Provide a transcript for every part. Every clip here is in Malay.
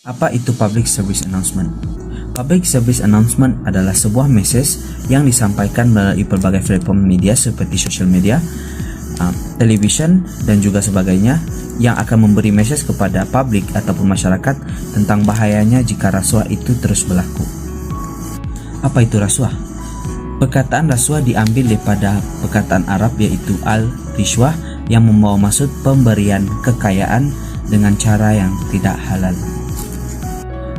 Apa itu Public Service Announcement? Public Service Announcement adalah sebuah message yang disampaikan melalui berbagai platform media seperti social media, television dan juga sebagainya, yang akan memberi message kepada publik ataupun masyarakat tentang bahayanya jika rasuah itu terus berlaku. Apa itu rasuah? Perkataan rasuah diambil daripada perkataan Arab yaitu al-rishwah yang membawa maksud pemberian kekayaan dengan cara yang tidak halal.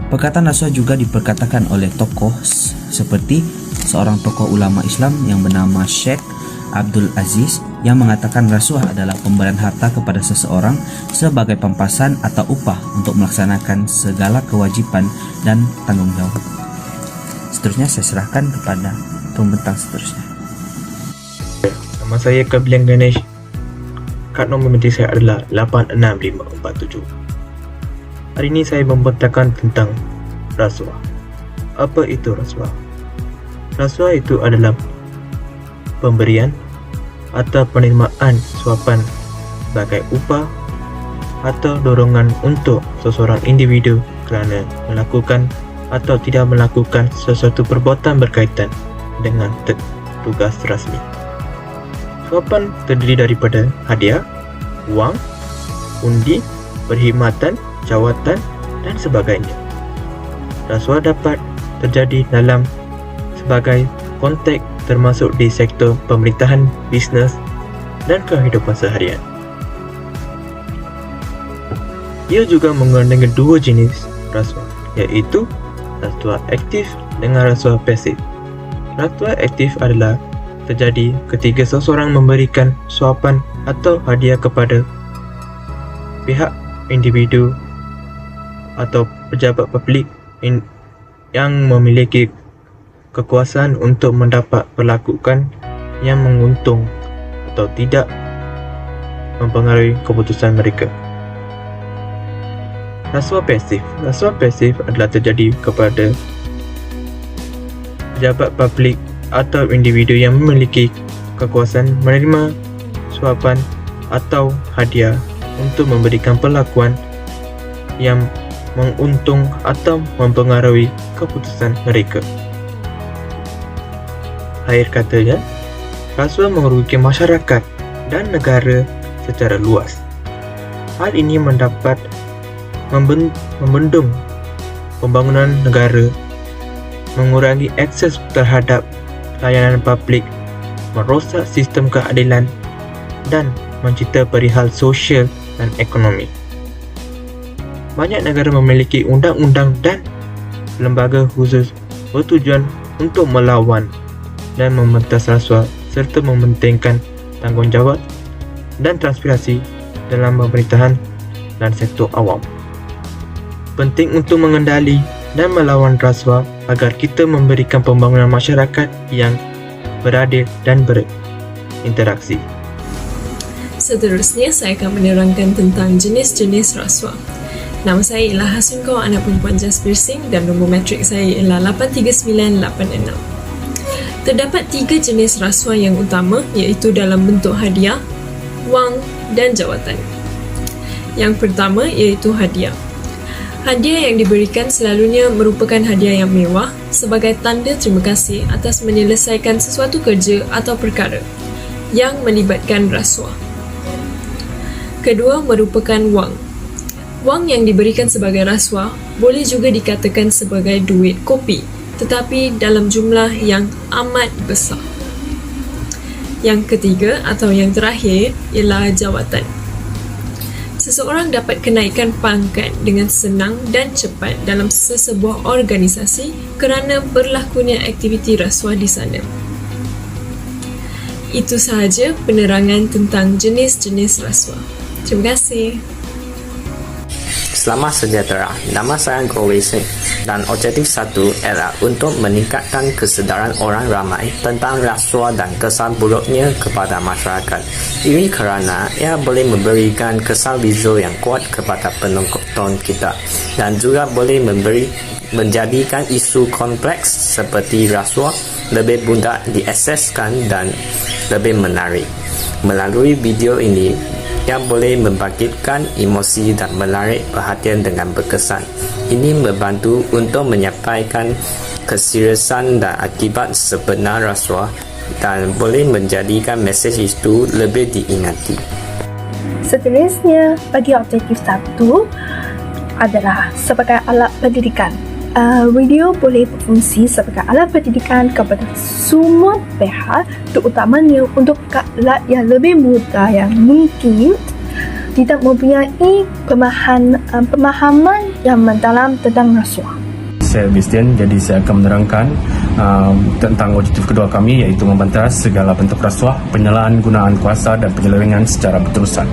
Perkataan rasuah juga diperkatakan oleh tokoh seperti seorang tokoh ulama Islam yang bernama Syekh Abdul Aziz yang mengatakan rasuah adalah pemberian harta kepada seseorang sebagai pampasan atau upah untuk melaksanakan segala kewajiban dan tanggung jawab. Seterusnya saya serahkan kepada pembentang seterusnya. Nama saya Kablian Ganesh. Kad nombor menteri saya adalah 86547. Hari ini saya membentangkan tentang rasuah. Apa itu rasuah? Rasuah itu adalah pemberian atau penerimaan suapan sebagai upah atau dorongan untuk seseorang individu kerana melakukan atau tidak melakukan sesuatu perbuatan berkaitan dengan tugas rasmi. Suapan terdiri daripada hadiah, wang, undi, perkhidmatan, jawatan dan sebagainya. Rasuah dapat terjadi dalam sebagai konteks termasuk di sektor pemerintahan, bisnes dan kehidupan seharian. Ia juga mengandungi dua jenis rasuah, iaitu rasuah aktif dengan rasuah pasif. Rasuah aktif adalah terjadi ketika seseorang memberikan suapan atau hadiah kepada pihak individu atau pejabat publik yang memiliki kekuasaan untuk mendapat perlakuan yang menguntung atau tidak mempengaruhi keputusan mereka. Rasuah pasif. Rasuah pasif adalah terjadi kepada pejabat publik atau individu yang memiliki kekuasaan menerima suapan atau hadiah untuk memberikan perlakuan yang menguntung atau mempengaruhi keputusan mereka. Akhir katanya, rasuah merugikan masyarakat dan negara secara luas. Hal ini mendapat membendung pembangunan negara, mengurangi akses terhadap layanan publik, merosak sistem keadilan dan mencipta perihal sosial dan ekonomi. Banyak negara memiliki undang-undang dan lembaga khusus bertujuan untuk melawan dan membentas rasuah serta mementingkan tanggungjawab dan transparansi dalam pemerintahan dan sektor awam. Penting untuk mengendali dan melawan rasuah agar kita memberikan pembangunan masyarakat yang beradil dan berinteraksi. Seterusnya, saya akan menerangkan tentang jenis-jenis rasuah. Nama saya ialah Hasun Kau, anak perempuan Jasper Singh dan nombor matrik saya ialah 83986. Terdapat 3 jenis rasuah yang utama iaitu dalam bentuk hadiah, wang dan jawatan. Yang pertama iaitu hadiah. Hadiah yang diberikan selalunya merupakan hadiah yang mewah sebagai tanda terima kasih atas menyelesaikan sesuatu kerja atau perkara yang melibatkan rasuah. Kedua merupakan wang. Wang yang diberikan sebagai rasuah boleh juga dikatakan sebagai duit kopi, tetapi dalam jumlah yang amat besar. Yang ketiga atau yang terakhir ialah jawatan. Seseorang dapat kenaikan pangkat dengan senang dan cepat dalam sesebuah organisasi kerana berlakunya aktiviti rasuah di sana. Itu sahaja penerangan tentang jenis-jenis rasuah. Terima kasih. Selamat sejahtera, nama saya Gowi Singh dan objektif 1 ialah untuk meningkatkan kesedaran orang ramai tentang rasuah dan kesan buruknya kepada masyarakat. Ini kerana ia boleh memberikan kesan visual yang kuat kepada penonton kita dan juga boleh menjadikan isu kompleks seperti rasuah lebih mudah diakseskan dan lebih menarik. Melalui video ini, ia boleh membangkitkan emosi dan menarik perhatian dengan berkesan. Ini membantu untuk menyampaikan keseriusan dan akibat sebenar rasuah dan boleh menjadikan mesej itu lebih diingati. Sejenisnya, bagi objektif 1 adalah sebagai alat pendidikan. Radio boleh berfungsi sebagai alat pendidikan kepada semua pihak, terutamanya untuk rakyat yang lebih muda yang mungkin tidak mempunyai pemahaman yang mendalam tentang rasuah. Saya Bastian, jadi saya akan menerangkan tentang objektif kedua kami, iaitu membantah segala bentuk rasuah, penyalahgunaan kuasa dan penyelewengan secara berterusan.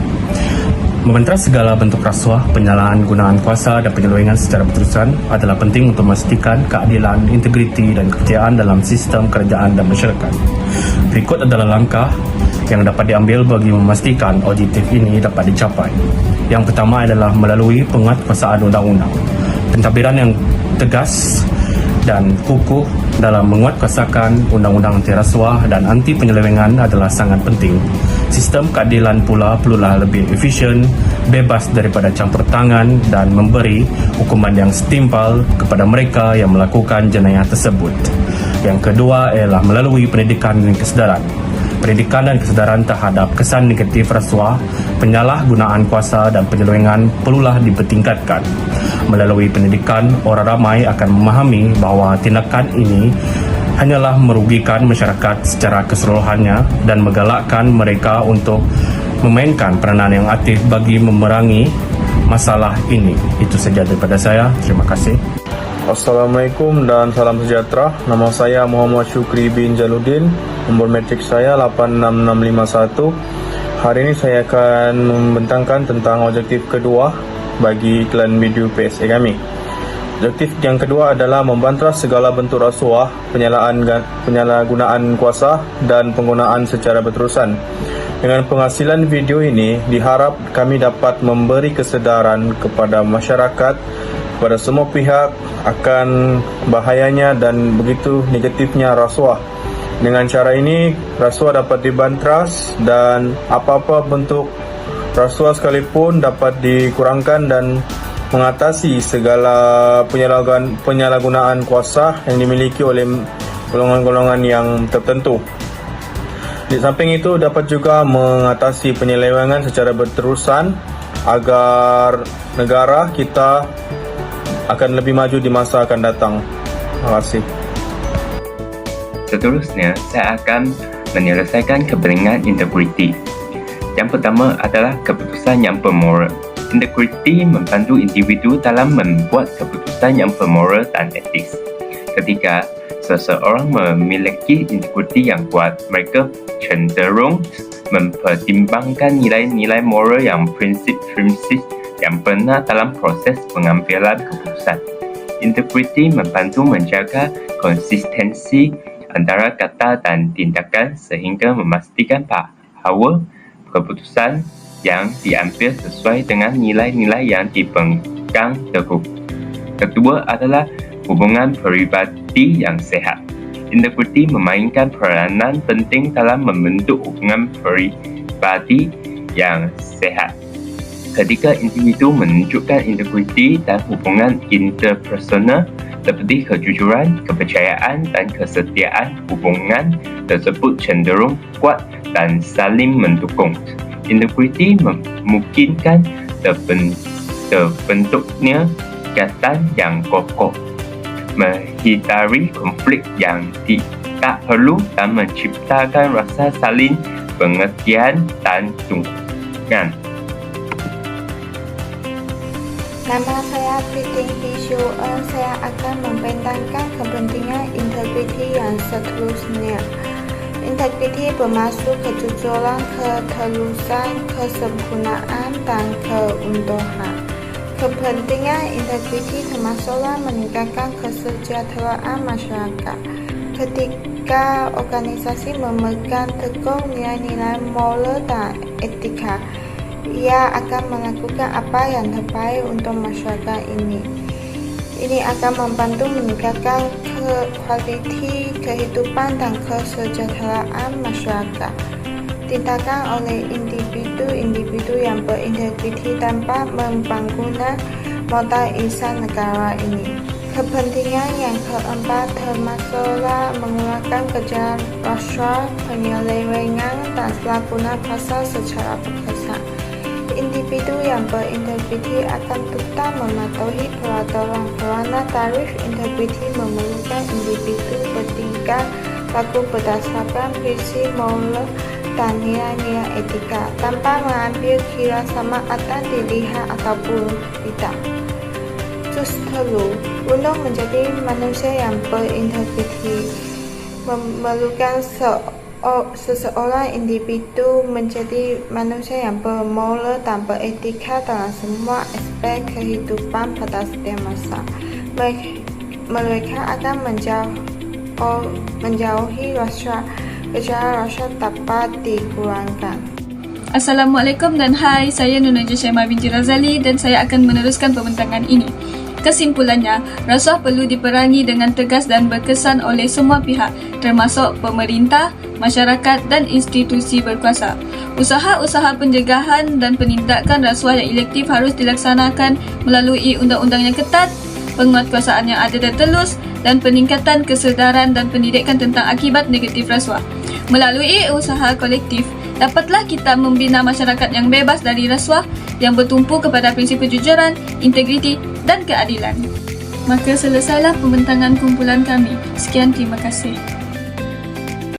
Membantah segala bentuk rasuah, penyalahgunaan kuasa dan penyelewengan secara berterusan adalah penting untuk memastikan keadilan, integriti dan kepercayaan dalam sistem kerajaan dan masyarakat. Berikut adalah langkah yang dapat diambil bagi memastikan objektif ini dapat dicapai. Yang pertama adalah melalui penguatkuasaan undang-undang. Pentadbiran yang tegas dan kukuh dalam menguatkuasakan undang-undang anti rasuah dan anti penyelewengan adalah sangat penting. Sistem keadilan pula perlulah lebih efisien, bebas daripada campur tangan dan memberi hukuman yang setimpal kepada mereka yang melakukan jenayah tersebut. Yang kedua ialah melalui pendidikan dan kesedaran. Pendidikan dan kesedaran terhadap kesan negatif rasuah, penyalahgunaan kuasa dan penyelewengan perlulah dipertingkatkan. Melalui pendidikan, orang ramai akan memahami bahawa tindakan ini hanyalah merugikan masyarakat secara keseluruhannya dan menggalakkan mereka untuk memainkan peranan yang aktif bagi memerangi masalah ini. Itu saja daripada saya. Terima kasih. Assalamualaikum dan salam sejahtera. Nama saya Muhammad Syukri bin Jaludin. Nombor metrik saya 86651. Hari ini saya akan membentangkan tentang objektif kedua bagi iklan video PSA kami. Objektif yang kedua adalah membantah segala bentuk rasuah, penyalahgunaan kuasa dan penggunaan secara berterusan. Dengan penghasilan video ini, diharap kami dapat memberi kesedaran kepada masyarakat, kepada semua pihak akan bahayanya dan begitu negatifnya rasuah. Dengan cara ini, rasuah dapat dibantas dan apa-apa bentuk rasuah sekalipun dapat dikurangkan dan mengatasi segala penyalahgunaan kuasa yang dimiliki oleh golongan-golongan yang tertentu. Di samping itu, dapat juga mengatasi penyelewengan secara berterusan agar negara kita akan lebih maju di masa akan datang. Terima kasih. Seterusnya, saya akan menyelesaikan kepentingan integriti. Yang pertama adalah keputusan yang bermoral. Integriti membantu individu dalam membuat keputusan yang bermoral dan etis. Ketika seseorang memiliki integriti yang kuat, mereka cenderung mempertimbangkan nilai-nilai moral yang prinsip-prinsip yang benar dalam proses pengambilan keputusan. Integriti membantu menjaga konsistensi antara kata dan tindakan sehingga memastikan bahawa keputusan yang diambil sesuai dengan nilai-nilai yang dipegang teguh. Kedua adalah hubungan peribadi yang sehat. Integriti memainkan peranan penting dalam membentuk hubungan peribadi yang sehat. Ketika individu menunjukkan integriti dan hubungan interpersonal seperti kejujuran, kepercayaan dan kesetiaan, hubungan tersebut cenderung kuat dan saling mendukung. Integriti memungkinkan terbentuknya ikatan yang kokoh, menghindari konflik yang tidak perlu dan menciptakan rasa saling pengertian dan dukungan. Nama saya Fiting Visual. Saya akan membentangkan kepentingan integriti yang seterusnya. Integriti bermaksud kejujuran, ketulusan, kesempurnaan, dan keutuhan. Kepentingan integriti termasuklah meningkatkan kesejahteraan masyarakat. Ketika organisasi memegang teguh nilai-nilai moral dan etika, ia akan melakukan apa yang terbaik untuk masyarakat ini. Ini akan membantu meningkatkan kualiti kehidupan dan kesejahteraan masyarakat. tindakan oleh individu-individu yang berintegriti tanpa membangun modal insan negara ini. Kepentingan yang keempat termasuklah mengurangkan kejahatan rasuah, penyelewengan, dan penyalahgunaan kuasa secara berkesan. Individu yang berintegriti akan tetap mematuhi peraturan kerana tarif integriti memerlukan individu bertingkah laku berdasarkan prinsip moral dan nilai-nilai etika tanpa mengambil kira sama akan dilihat ataupun tidak. Justru, untuk menjadi manusia yang berintegriti memerlukan seseorang individu menjadi manusia yang bermoral dan beretika dalam semua aspek kehidupan pada setiap masa. Mereka akan menjauhi rasuah. Kejahatan rasuah dapat dikurangkan. Assalamualaikum dan hai, saya Nuna Jasyaimah binti Razali dan saya akan meneruskan pembincangan ini. Kesimpulannya, rasuah perlu diperangi dengan tegas dan berkesan oleh semua pihak, termasuk pemerintah, masyarakat dan institusi berkuasa. Usaha-usaha pencegahan dan penindakan rasuah yang elektif harus dilaksanakan melalui undang-undang yang ketat, penguatkuasaan yang adil dan telus, dan peningkatan kesedaran dan pendidikan tentang akibat negatif rasuah. Melalui usaha kolektif, dapatlah kita membina masyarakat yang bebas dari rasuah, yang bertumpu kepada prinsip kejujuran, integriti dan keadilan. Maka selesailah pembentangan kumpulan kami. Sekian, terima kasih.